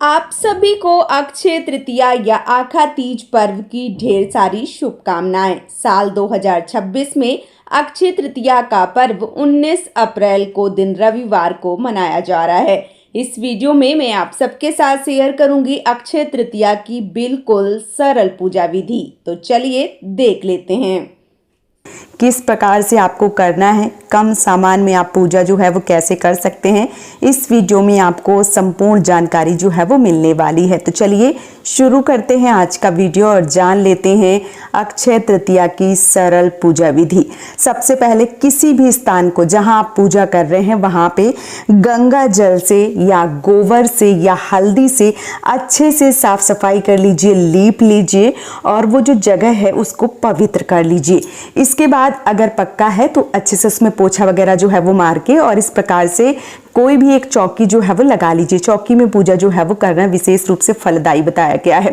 आप सभी को अक्षय तृतीया या आखा तीज पर्व की ढेर सारी शुभकामनाएं। साल 2026 में अक्षय तृतीया का पर्व 19 अप्रैल को दिन रविवार को मनाया जा रहा है। इस वीडियो में मैं आप सबके साथ शेयर करूंगी अक्षय तृतीया की बिल्कुल सरल पूजा विधि। तो चलिए देख लेते हैं किस प्रकार से आपको करना है, कम सामान में आप पूजा जो है वो कैसे कर सकते हैं। इस वीडियो में आपको संपूर्ण जानकारी जो है वो मिलने वाली है। तो चलिए शुरू करते हैं आज का वीडियो और जान लेते हैं अक्षय तृतीया की सरल पूजा विधि। सबसे पहले किसी भी स्थान को जहां आप पूजा कर रहे हैं वहां पे गंगा जल से या गोबर से या हल्दी से अच्छे से साफ सफाई कर लीजिए, लीप लीजिए और वो जो जगह है उसको पवित्र कर लीजिए। इसके बाद अगर पक्का है तो अच्छे से उसमें पोछा वगैरह जो है वो मार के और इस प्रकार से कोई भी एक चौकी जो है वो लगा लीजिए। चौकी में पूजा जो है वो करना विशेष रूप से फलदायी बताया गया है।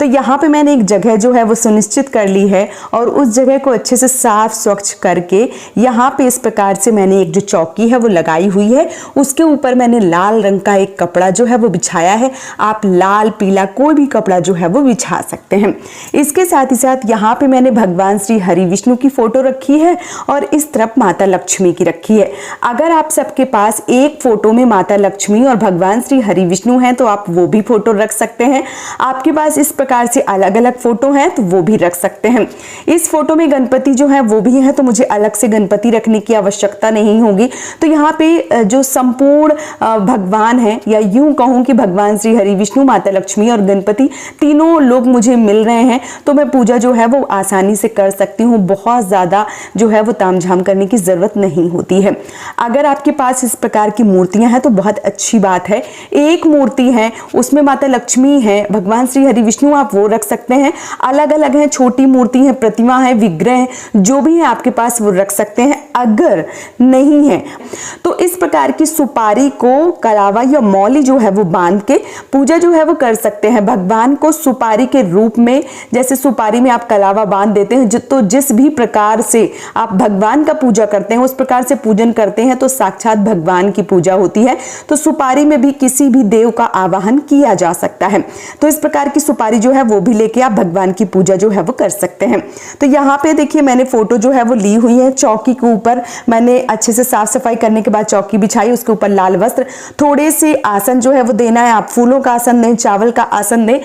तो यहाँ पे मैंने एक जगह जो है वो सुनिश्चित कर ली है और उस जगह को अच्छे से साफ स्वच्छ करके यहाँ पे इस प्रकार से मैंने एक जो चौकी है वो लगाई हुई है। उसके ऊपर मैंने लाल रंग का एक कपड़ा जो है वो बिछाया है। आप लाल पीला कोई भी कपड़ा जो है वो बिछा सकते हैं। इसके साथ ही साथ यहाँ पे मैंने भगवान श्री हरि विष्णु की फोटो रखी है और इस तरफ माता लक्ष्मी की रखी है। अगर आप सबके पास एक फोटो में माता लक्ष्मी और भगवान श्री हरि विष्णु हैं तो आप वो भी फोटो रख सकते हैं। आपके पास इस प्रकार से अलग अलग फोटो हैं तो वो भी रख सकते हैं। इस फोटो में गणपति जो है वो भी है तो मुझे अलग से गणपति रखने की आवश्यकता नहीं होगी। तो यहाँ पे जो संपूर्ण भगवान है या यूं कहूं कि भगवान श्री हरि विष्णु, माता लक्ष्मी और गणपति तीनों लोग मुझे मिल रहे हैं तो मैं पूजा जो है वो आसानी से कर सकती हूँ। बहुत ज्यादा जो है वो तामझाम करने की जरूरत नहीं होती है। अगर आपके पास इस प्रकार की मूर्तियां हैं तो बहुत अच्छी बात है। एक मूर्ति है उसमें माता लक्ष्मी है, भगवान श्री हरि विष्णु, आप वो रख सकते हैं। अलग अलग हैं, छोटी मूर्ति है, प्रतिमा है, विग्रह है, जो भी है आपके पास वो रख सकते हैं। अगर नहीं है तो इस प्रकार की सुपारी को कलावा या मौली जो है वो बांध के पूजा जो है वो कर सकते हैं। भगवान को सुपारी के रूप में, जैसे सुपारी में आप कलावा बांध देते हैं तो जिस भी प्रकार से आप भगवान का पूजा करते हैं उस प्रकार से पूजन करते हैं तो साक्षात भगवान की पूजा होती है। तो सुपारी में भी किसी भी देव का आवाहन किया जा सकता है। तो इस प्रकार की सुपारी जो है वो भी लेके आप भगवान की पूजा जो है वो कर सकते हैं। तो यहाँ पे देखिए मैंने फोटो जो है वो ली हुई है। चौकी के ऊपर मैंने अच्छे से साफ सफाई करने के बाद चौकी बिछाई, उसके ऊपर लाल वस्त्र, थोड़े से आसन जो है वो देना है। आप फूलों का आसन दें, चावल का आसन दें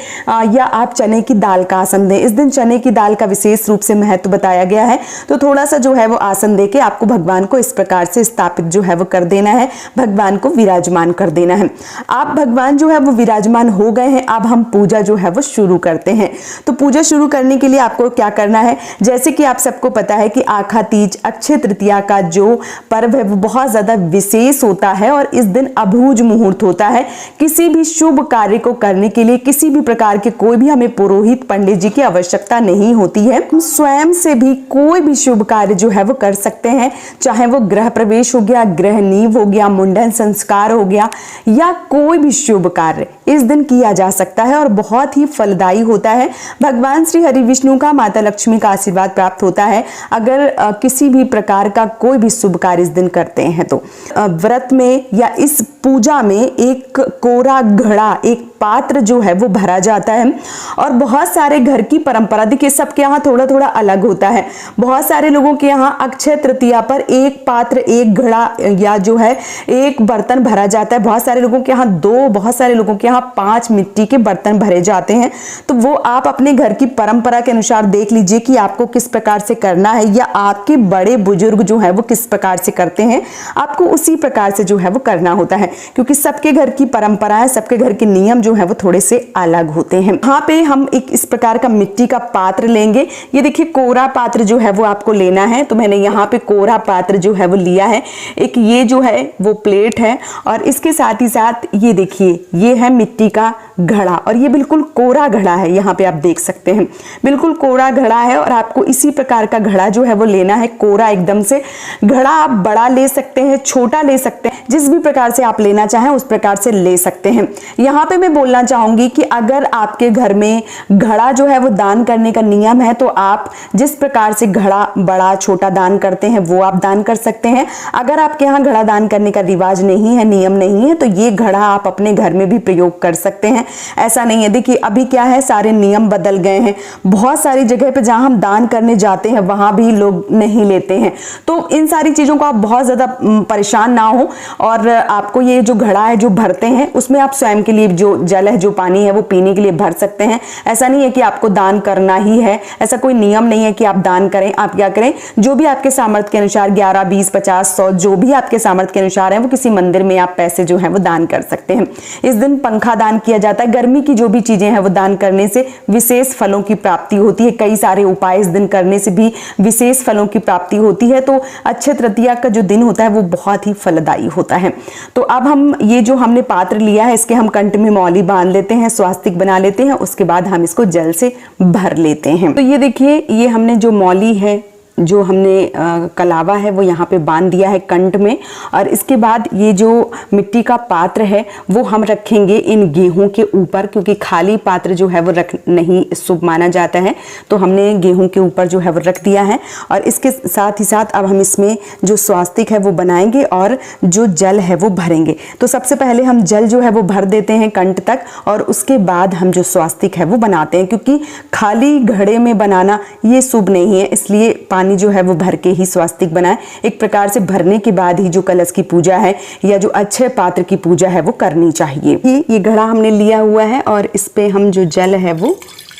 या आप चने की दाल का आसन दें। इस दिन चने की दाल का विशेष रूप से महत्व बताया गया है। तो थोड़ा सा जो है वो आसन देके आपको भगवान को इस प्रकार से स्थापित जो है वो कर देना है, भगवान को विराजमान कर देना है। आप भगवान जो है वो विराजमान हो गए हैं, अब हम पूजा जो है वो शुरू करते हैं। तो पूजा शुरू करने के लिए आपको क्या करना है, जैसे कि आप सबको पता है कि आखा तीज अक्षय तृतीया का जो पर्व है वो बहुत ज्यादा विशेष होता है और इस दिन अभूज मुहूर्त होता है। किसी भी शुभ कार्य को करने के लिए किसी भी प्रकार के कोई भी हमें पुरोहित पंडित जी की आवश्यकता नहीं होती है। हम स्वयं से भी कोई भी शुभ कार्य जो है वो कर सकते हैं, चाहे वो गृह प्रवेश हो गया, गृह नींव हो गया, मुंडन संस्कार हो गया या कोई भी शुभ कार्य इस दिन किया जा सकता है और बहुत ही फलदायी होता है। भगवान श्री हरि विष्णु का, माता लक्ष्मी का आशीर्वाद प्राप्त होता है अगर किसी भी प्रकार का कोई भी शुभ कार्य इस दिन करते हैं। तो व्रत में या इस पूजा में एक कोरा घड़ा, एक पात्र जो है वो भरा जाता है और बहुत सारे घर की परंपरा, देखिए सबके यहाँ थोड़ा थोड़ा अलग होता है। बहुत सारे लोगों के यहाँ अक्षय तृतीया पर एक पात्र, एक घड़ा या जो है एक बर्तन भरा जाता है। बहुत सारे लोगों के यहाँ 2, बहुत सारे लोगों के यहाँ 5 मिट्टी के बर्तन भरे जाते हैं। तो वो आप अपने घर की परंपरा के अनुसार देख लीजिए कि आपको किस प्रकार से करना है या आपके बड़े बुजुर्ग जो है वो किस प्रकार से करते हैं, आपको उसी प्रकार से जो है वो करना होता है। क्योंकि सबके घर की परंपराएं, सबके घर के नियम जो है वो थोड़े से अलग होते हैं। यहाँ पे हम एक इस प्रकार का मिट्टी का पात्र लेंगे। ये देखिए कोरा पात्र जो है वो आपको लेना है। तो मैंने यहाँ पे कोरा पात्र जो है वो लिया है। एक ये जो है वो प्लेट है और इसके साथ ही साथ ये देखिए ये है मिट्टी का घड़ा और ये बिल्कुल कोरा घड़ा है। यहाँ पे आप देख सकते हैं बिल्कुल कोरा घड़ा है और आपको इसी प्रकार का घड़ा जो है वो लेना है, कोरा एकदम से। घड़ा आप बड़ा ले सकते हैं, छोटा ले सकते हैं, जिस भी प्रकार से आप लेना चाहें उस प्रकार से ले सकते हैं। यहाँ पे मैं बोलना चाहूंगी कि अगर आपके घर में घड़ा जो है वो दान करने का नियम है तो आप जिस प्रकार से घड़ा बड़ा छोटा दान करते हैं वो आप दान कर सकते हैं। अगर आपके यहाँ घड़ा दान करने का रिवाज नहीं है, नियम नहीं है, तो ये घड़ा आप अपने घर में भी प्रयोग उपयोग कर सकते हैं। ऐसा नहीं है, देखिए अभी क्या है, सारे नियम बदल गए हैं। बहुत सारी जगह पे जहां हम दान करने जाते हैं वहां भी लोग नहीं लेते हैं। तो इन सारी चीजों को आप बहुत ज्यादा परेशान ना हो, और आपको ये जो घड़ा है जो भरते हैं उसमें आप स्वयं के लिए जो जल है, जो पानी है वो पीने के लिए भर सकते हैं। ऐसा नहीं है कि आपको दान करना ही है, ऐसा कोई नियम नहीं है कि आप दान करें। आप क्या करें, जो भी आपके सामर्थ्य के अनुसार 11, 20, 50, 100 जो भी आपके सामर्थ्य के अनुसार है वो किसी मंदिर में आप पैसे जो है वो दान कर सकते हैं। इस दिन पंखा दान किया जाता है। गर्मी की जो भी चीजें हैं वो दान करने से विशेष फलों की प्राप्ति होती है। कई सारे उपाय इस दिन करने से भी विशेष फलों की प्राप्ति होती है। तो अक्षय तृतीया का जो दिन होता है वो बहुत ही फलदायी होता है। तो अब हम ये जो हमने पात्र लिया है इसके हम कंठ में मौली बांध लेते हैं, स्वास्तिक बना लेते हैं, उसके बाद हम इसको जल से भर लेते हैं। तो ये देखिए, ये हमने जो मौली है, जो हमने कलावा है वो यहाँ पे बांध दिया है कंठ में। और इसके बाद ये जो मिट्टी का पात्र है वो हम रखेंगे इन गेहूं के ऊपर, क्योंकि खाली पात्र जो है वो रख नहीं शुभ माना जाता है। तो हमने गेहूं के ऊपर जो है वो रख दिया है। और इसके साथ ही साथ अब हम इसमें जो स्वास्तिक है वो बनाएंगे और जो जल है वो भरेंगे। तो सबसे पहले हम जल जो है वो भर देते हैं कंठ तक, और उसके बाद हम जो स्वास्तिक है वो बनाते हैं, क्योंकि खाली घड़े में बनाना ये शुभ नहीं है। इसलिए पानी जो है वो भर के ही स्वास्तिक बनाएं। एक प्रकार से भरने के बाद ही जो कलश की पूजा है या जो अच्छे पात्र की पूजा है वो करनी चाहिए। ये घड़ा हमने लिया हुआ है और इस पे हम जो जल है वो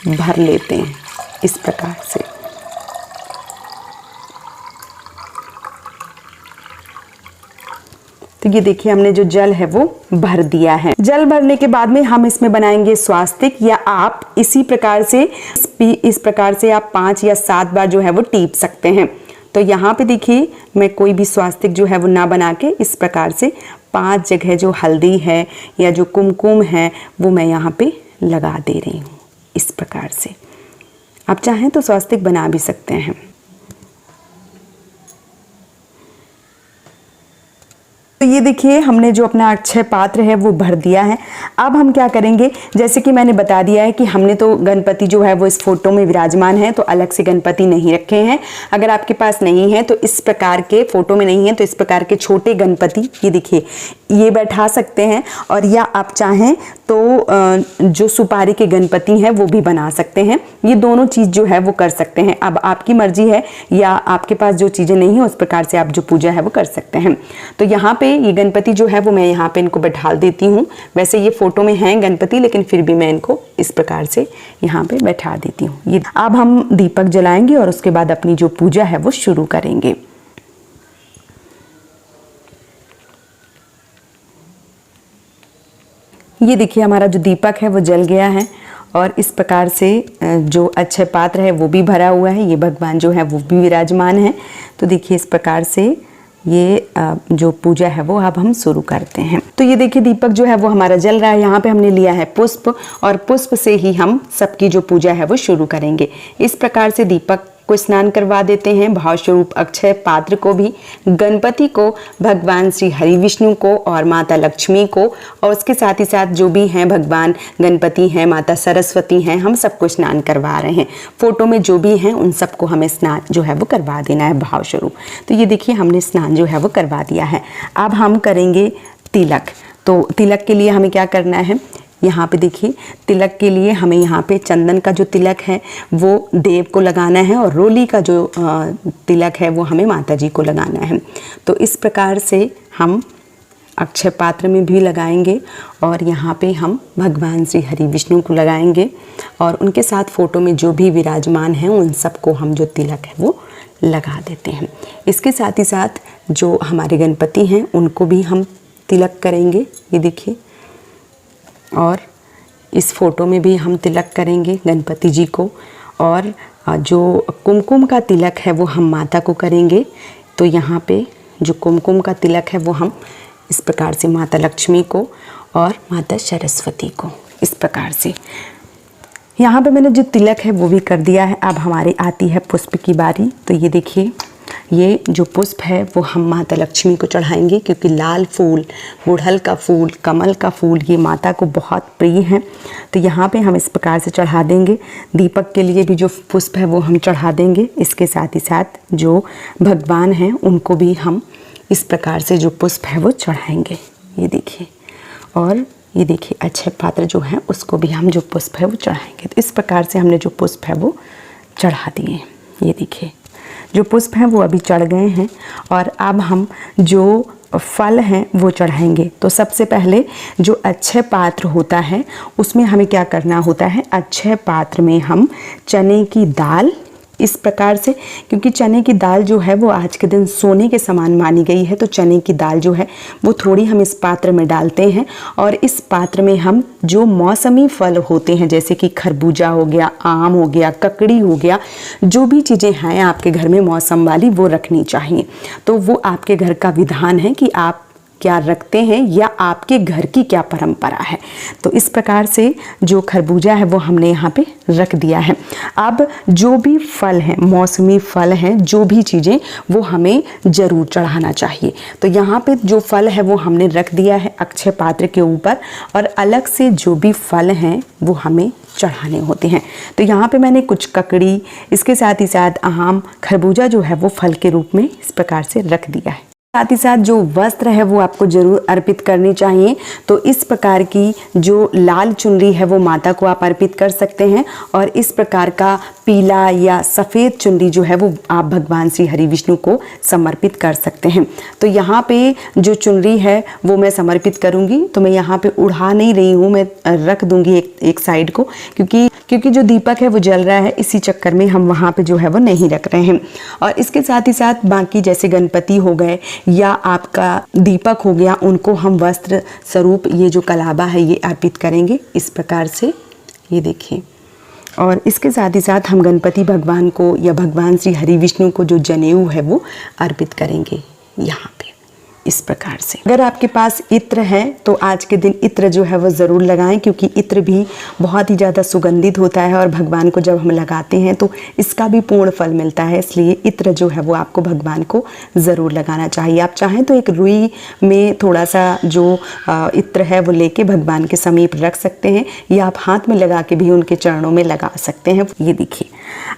भर लेते हैं इस प्रकार से। तो ये देखिए, हमने जो जल है वो भर दिया है। जल भरने के बाद में हम इसमें बनाएंगे स्वास्तिक, या आप इसी प्रकार से इस प्रकार से आप 5 या 7 बार जो है वो टीप सकते हैं। तो यहाँ पे देखिए, मैं कोई भी स्वास्तिक जो है वो ना बना के इस प्रकार से 5 जगह जो हल्दी है या जो कुमकुम है वो मैं यहाँ पे लगा दे रही हूँ इस प्रकार से। आप चाहें तो स्वास्तिक बना भी सकते हैं। तो ये देखिए, हमने जो अपना अक्षय पात्र है वो भर दिया है। अब हम क्या करेंगे, जैसे कि मैंने बता दिया है कि हमने तो गणपति जो है वो इस फोटो में विराजमान है, तो अलग से गणपति नहीं रखे हैं। अगर आपके पास नहीं है तो इस प्रकार के फोटो में नहीं है तो इस प्रकार के छोटे गणपति ये देखिए ये बैठा सकते हैं, और या आप चाहें तो जो सुपारी के गणपति हैं वो भी बना सकते हैं। ये दोनों चीज़ जो है वो कर सकते हैं। अब आपकी मर्जी है, या आपके पास जो चीज़ें नहीं है उस प्रकार से आप जो पूजा है वो कर सकते हैं। तो यहाँ पे ये गणपति जो है वो मैं यहाँ पे इनको बैठा देती हूँ। वैसे ये फोटो में हैं गणपति, लेकिन फिर भी मैं इनको इस प्रकार से यहाँ पे बैठा देती हूँ। ये अब हम दीपक जलाएंगे और उसके बाद अपनी जो पूजा है वो शुरू करेंगे। ये देखिए, हमारा जो दीपक है वो जल गया है, और इस प्रकार से जो अक्षय पात्र है वो भी भरा हुआ है। ये भगवान जो है वो भी विराजमान है। तो देखिए, इस प्रकार से ये जो पूजा है वो अब हम शुरू करते हैं। तो ये देखिए, दीपक जो है वो हमारा जल रहा है। यहाँ पे हमने लिया है पुष्प, और पुष्प से ही हम सबकी जो पूजा है वो शुरू करेंगे। इस प्रकार से दीपक को स्नान करवा देते हैं, भाव स्वरूप अक्षय पात्र को भी, गणपति को, भगवान श्री हरि विष्णु को और माता लक्ष्मी को, और उसके साथ ही साथ जो भी हैं भगवान गणपति हैं, माता सरस्वती हैं, हम सबको स्नान करवा रहे हैं। फोटो में जो भी हैं उन सबको हमें स्नान जो है वो करवा देना है भाव स्वरूप। तो ये देखिए, हमने स्नान जो है वो करवा दिया है। अब हम करेंगे तिलक। तो तिलक के लिए हमें क्या करना है, यहाँ पे देखिए, तिलक के लिए हमें यहाँ पे चंदन का जो तिलक है वो देव को लगाना है, और रोली का जो तिलक है वो हमें माता जी को लगाना है। तो इस प्रकार से हम अक्षय पात्र में भी लगाएंगे, और यहाँ पे हम भगवान श्री हरि विष्णु को लगाएंगे, और उनके साथ फोटो में जो भी विराजमान हैं उन सबको हम जो तिलक है वो लगा देते हैं। इसके साथ ही साथ जो हमारे गणपति हैं उनको भी हम तिलक करेंगे। ये देखिए, और इस फोटो में भी हम तिलक करेंगे गणपति जी को, और जो कुमकुम का तिलक है वो हम माता को करेंगे। तो यहाँ पे जो कुमकुम का तिलक है वो हम इस प्रकार से माता लक्ष्मी को और माता सरस्वती को इस प्रकार से। यहाँ पे मैंने जो तिलक है वो भी कर दिया है। अब हमारी आती है पुष्प की बारी। तो ये देखिए, ये जो पुष्प है वो हम माता लक्ष्मी को चढ़ाएंगे, क्योंकि लाल फूल, गुड़हल का फूल, कमल का फूल ये माता को बहुत प्रिय हैं। तो यहाँ पे हम इस प्रकार से चढ़ा देंगे। दीपक के लिए भी जो पुष्प है वो हम चढ़ा देंगे। इसके साथ ही साथ जो भगवान हैं उनको भी हम इस प्रकार से जो पुष्प है वो चढ़ाएंगे। ये देखिए, और ये देखिए अक्षय पात्र जो है उसको भी हम जो पुष्प है वो चढ़ाएंगे। तो इस प्रकार से हमने जो पुष्प है वो चढ़ा दिए। ये देखिए जो पुष्प हैं वो अभी चढ़ गए हैं और अब हम जो फल हैं वो चढ़ाएंगे। तो सबसे पहले जो अक्षय पात्र होता है उसमें हमें क्या करना होता है, अक्षय पात्र में हम चने की दाल, इस प्रकार से, क्योंकि चने की दाल जो है वो आज के दिन सोने के समान मानी गई है, तो चने की दाल जो है वो थोड़ी हम इस पात्र में डालते हैं और इस पात्र में हम जो मौसमी फल होते हैं जैसे कि खरबूजा हो गया, आम हो गया, ककड़ी हो गया, जो भी चीज़ें हैं आपके घर में मौसम वाली वो रखनी चाहिए। तो वो आपके घर का विधान है कि आप क्या रखते हैं या आपके घर की क्या परंपरा है। तो इस प्रकार से जो खरबूजा है वो हमने यहाँ पे रख दिया है। अब जो भी फल हैं, मौसमी फल हैं, जो भी चीज़ें वो हमें ज़रूर चढ़ाना चाहिए। तो यहाँ पे जो फल है वो हमने रख दिया है अक्षय पात्र के ऊपर और अलग से जो भी फल हैं वो हमें चढ़ाने होते हैं। तो यहाँ पे मैंने कुछ ककड़ी, इसके साथ ही साथ आम, खरबूजा जो है वो फल के रूप में इस प्रकार से रख दिया है। साथ ही साथ जो वस्त्र है वो आपको जरूर अर्पित करनी चाहिए। तो इस प्रकार की जो लाल चुनरी है वो माता को आप अर्पित कर सकते हैं और इस प्रकार का पीला या सफ़ेद चुनरी जो है वो आप भगवान श्री हरि विष्णु को समर्पित कर सकते हैं। तो यहाँ पे जो चुनरी है वो मैं समर्पित करूँगी, तो मैं यहाँ पे उड़ा नहीं रही हूँ, मैं रख दूँगी एक साइड को, क्योंकि जो दीपक है वो जल रहा है, इसी चक्कर में हम वहाँ पे जो है वो नहीं रख रहे हैं। और इसके साथ ही साथ बाकी जैसे गणपति हो गए या आपका दीपक हो गया, उनको हम वस्त्र स्वरूप ये जो कलाबा है ये अर्पित करेंगे इस प्रकार से। ये देखिए, और इसके साथ ही साथ हम गणपति भगवान को या भगवान श्री हरि विष्णु को जो जनेऊ है वो अर्पित करेंगे यहाँ पे इस प्रकार से। अगर आपके पास इत्र है तो आज के दिन इत्र जो है वो ज़रूर लगाएं, क्योंकि इत्र भी बहुत ही ज़्यादा सुगंधित होता है और भगवान को जब हम लगाते हैं तो इसका भी पूर्ण फल मिलता है। इसलिए इत्र जो है वो आपको भगवान को ज़रूर लगाना चाहिए। आप चाहें तो एक रुई में थोड़ा सा जो इत्र है वो लेके भगवान के समीप रख सकते हैं या आप हाथ में लगा के भी उनके चरणों में लगा सकते हैं। ये देखिए,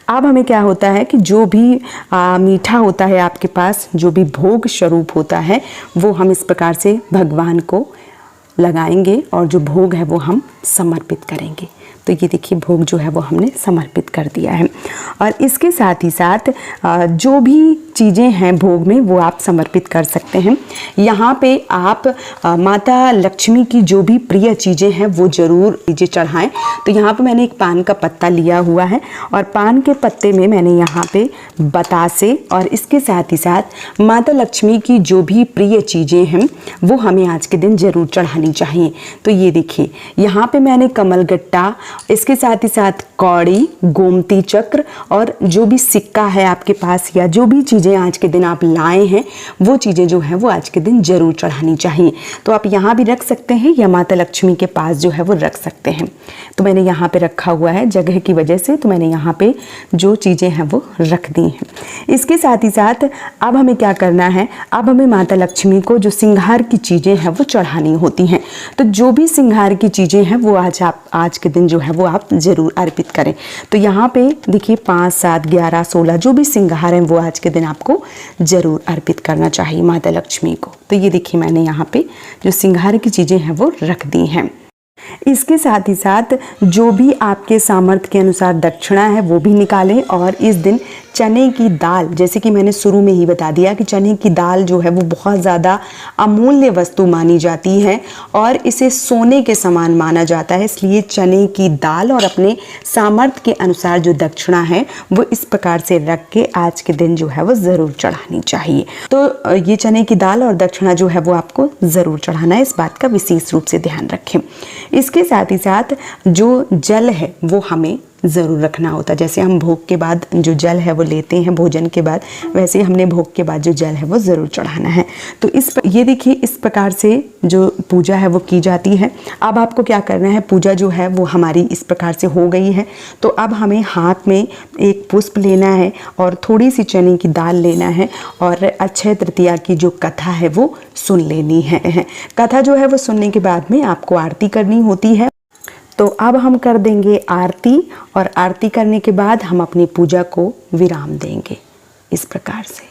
अब हमें क्या होता है कि जो भी मीठा होता है आपके पास, जो भी भोग स्वरूप होता है वो हम इस प्रकार से भगवान को लगाएंगे और जो भोग है वो हम समर्पित करेंगे। तो ये देखिए भोग जो है वो हमने समर्पित कर दिया है। और इसके साथ ही साथ जो भी चीज़ें हैं भोग में वो आप समर्पित कर सकते हैं। यहाँ पे आप माता लक्ष्मी की जो भी प्रिय चीज़ें हैं वो ज़रूर चीज़ें चढ़ाएं। तो यहाँ पे मैंने एक पान का पत्ता लिया हुआ है और पान के पत्ते में मैंने यहाँ पे बतासे और इसके साथ ही साथ माता लक्ष्मी की जो भी प्रिय चीज़ें हैं वो हमें आज के दिन ज़रूर चढ़ानी चाहिए। तो ये देखिए, यहाँ पे मैंने कमलगट्टा, इसके साथ ही साथ कौड़ी, गोमती चक्र और जो भी सिक्का है आपके पास या जो भी चीज़ें आज के दिन आप लाए हैं वो चीज़ें जो हैं वो आज के दिन ज़रूर चढ़ानी चाहिए। तो आप यहाँ भी रख सकते हैं या माता लक्ष्मी के पास जो है वो रख सकते हैं। तो मैंने यहाँ पे रखा हुआ है जगह की वजह से, तो मैंने यहाँ पे जो चीज़ें हैं वो रख दी हैं। इसके साथ ही साथ अब हमें क्या करना है, अब हमें माता लक्ष्मी को जो श्रृंगार की चीज़ें हैं वो चढ़ानी होती हैं। तो जो भी श्रृंगार की चीज़ें हैं वो आज के दिन जो है वो आप ज़रूर अर्पित करें। तो यहाँ पे देखिए 5, 7, 11, 16 जो भी श्रृंगार हैं वो आज के दिन आपको ज़रूर अर्पित करना चाहिए माता लक्ष्मी को। तो ये देखिए मैंने यहाँ पे जो श्रृंगार की चीज़ें हैं वो रख दी हैं। इसके साथ ही साथ जो भी आपके सामर्थ्य के अनुसार दक्षिणा है वो भी निकालें और इस दिन चने की दाल, जैसे कि मैंने शुरू में ही बता दिया कि चने की दाल जो है वो बहुत ज़्यादा अमूल्य वस्तु मानी जाती है और इसे सोने के समान माना जाता है। इसलिए चने की दाल और अपने सामर्थ्य के अनुसार जो दक्षिणा है वो इस प्रकार से रख के आज के दिन जो है वो ज़रूर चढ़ानी चाहिए। तो ये चने की दाल और दक्षिणा जो है वो आपको ज़रूर चढ़ाना है, इस बात का विशेष रूप से ध्यान रखें। इसके साथ ही साथ जो जल है वो हमें ज़रूर रखना होता है। जैसे हम भोग के बाद जो जल है वो लेते हैं भोजन के बाद, वैसे हमने भोग के बाद जो जल है वो ज़रूर चढ़ाना है। तो ये देखिए इस प्रकार से जो पूजा है वो की जाती है। अब आपको क्या करना है, पूजा जो है वो हमारी इस प्रकार से हो गई है। तो अब हमें हाथ में एक पुष्प लेना है और थोड़ी सी चने की दाल लेना है और अक्षय तृतीया की जो कथा है वो सुन लेनी है। कथा जो है वो सुनने के बाद में आपको आरती करनी होती है। तो अब हम कर देंगे आरती और आरती करने के बाद हम अपनी पूजा को विराम देंगे इस प्रकार से।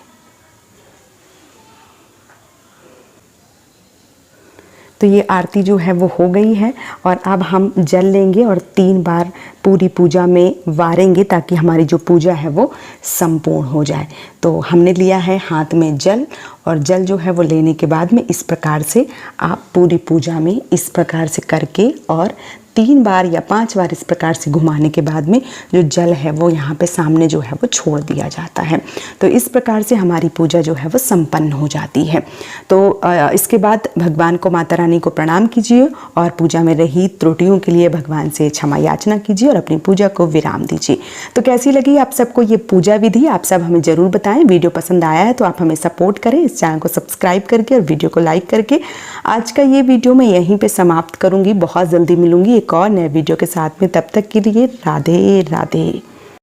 तो ये आरती जो है वो हो गई है और अब हम जल लेंगे और 3 बार पूरी पूजा में वारेंगे ताकि हमारी जो पूजा है वो संपूर्ण हो जाए। तो हमने लिया है हाथ में जल और जल जो है वो लेने के बाद में इस प्रकार से आप पूरी पूजा में इस प्रकार से करके और 3 बार या 5 बार इस प्रकार से घुमाने के बाद में जो जल है वो यहाँ पे सामने जो है वो छोड़ दिया जाता है। तो इस प्रकार से हमारी पूजा जो है वो संपन्न हो जाती है। तो इसके बाद भगवान को, माता रानी को प्रणाम कीजिए और पूजा में रही त्रुटियों के लिए भगवान से क्षमा याचना कीजिए और अपनी पूजा को विराम दीजिए। तो कैसी लगी आप सबको ये पूजा विधि, आप सब हमें ज़रूर बताएं। वीडियो पसंद आया है तो आप हमें सपोर्ट करें, इस चैनल को सब्सक्राइब करके और वीडियो को लाइक करके। आज का ये वीडियो मैं यहीं पे समाप्त करूँगी। बहुत जल्दी मिलूँगी एक और नए वीडियो के साथ में। तब तक के लिए राधे राधे।